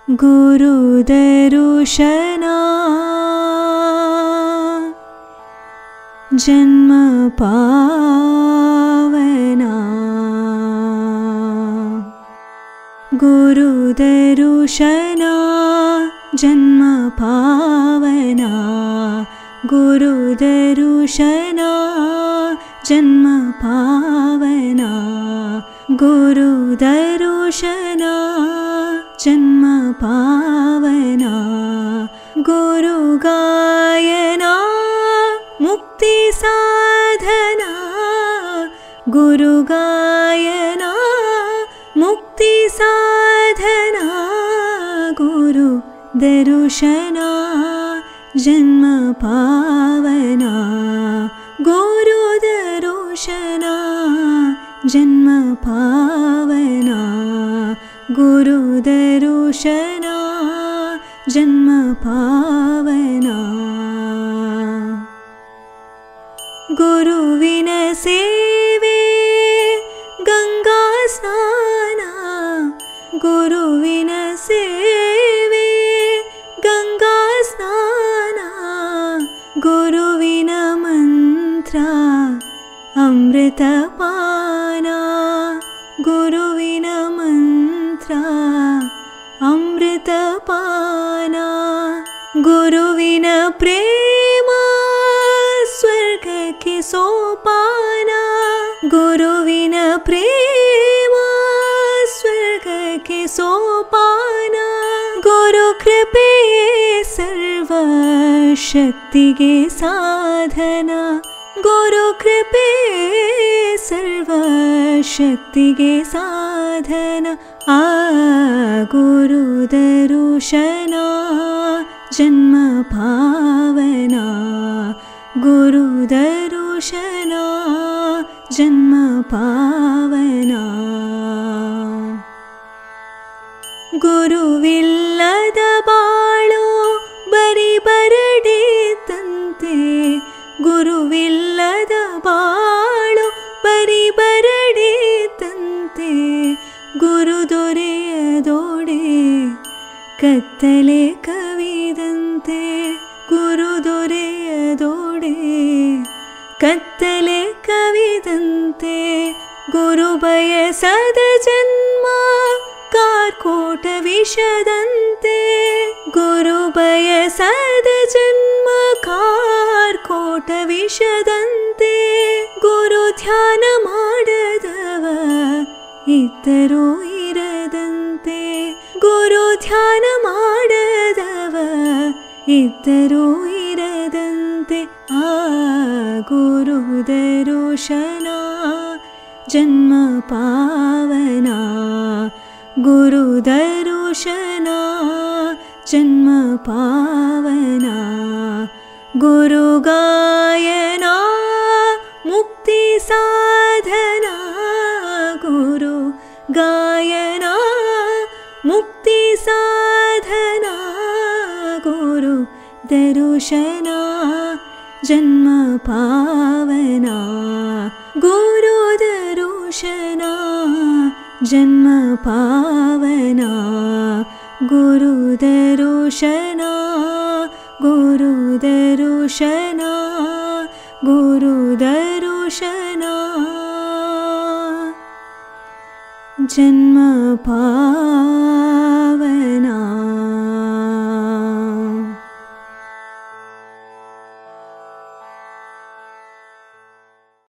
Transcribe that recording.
गुरुदर्शना जन्म पावना गुरुदर्शना जन्म पावना गुरुदर्शना जन्म पावना गुरुदर्शना जन्म पावना गुरुगायना मुक्ति साधना गुरुगायना मुक्ति साधना गुरु दर्शना जन्म पावना गुरु दर्शना जन्म पावना गुरु दर्शना जन्म पावना गुरुविन सेवे गंगा स्नान गुरुविन सेवे गंगा स्नान गुरुविन मंत्र अमृतपान गुरुविन मंत्र अमृतपान गुरुविन प्रेम स्वर्ग के सोपान गुरुविन प्रेम स्वर्ग के सोपान गुरु कृपे सर्व शक्ति के साधना गुरु कृपे सर्व शक्ति के साधना गुरु दर्शना जन्म पावना गुरु दर्शना जन्म पावना गुरुविಲ್ಲದ ಬಾಳು ಬರಿ ಬರಡಿತಂತೆ ಗುರುವಿಲ್ಲದ ಬಾಳು ಬರಿ ಬರಡಿತಂತೆ ಗುರು ದೊರೆಯದೋಡೆ ಕತ್ತಲೆ ಕವಿದಂತೆ ಗುರು ದೊರೆಯದೋಡೆ ಕತ್ತಲೆ ಕವಿದಂತೆ ಗುರು ಬಯಸದ ಜನ್ಮ ಕಾರ್ಕೋಟ ವಿಷದಂತೆ ಗುರು ಬಯಸದ ಜನ್ಮ ಕಾರ್ಕೋಟ ವಿಷದಂತೆ ಗುರು ಧ್ಯಾನ ಮಾಡದವ ಇದ್ದರೂ ಇರದಂತೆ ಗುರು ಧ್ಯಾನ ಮಾಡದವ ಇದ್ದರೂ ಇರದಂತೆ ಗುರು ದರ್ಶನ ಜನ್ಮ ಪಾವನಾ गुरु दर्शना जन्म पावना गुरु गायना मुक्ति साधना गुरु गायना मुक्ति साधना गुरु दर्शना जन्म पावना गुरु दर्शना जन्म पावना गुरु दर्शना गुरु दर्शना गुरु दर्शना जन्म पावना।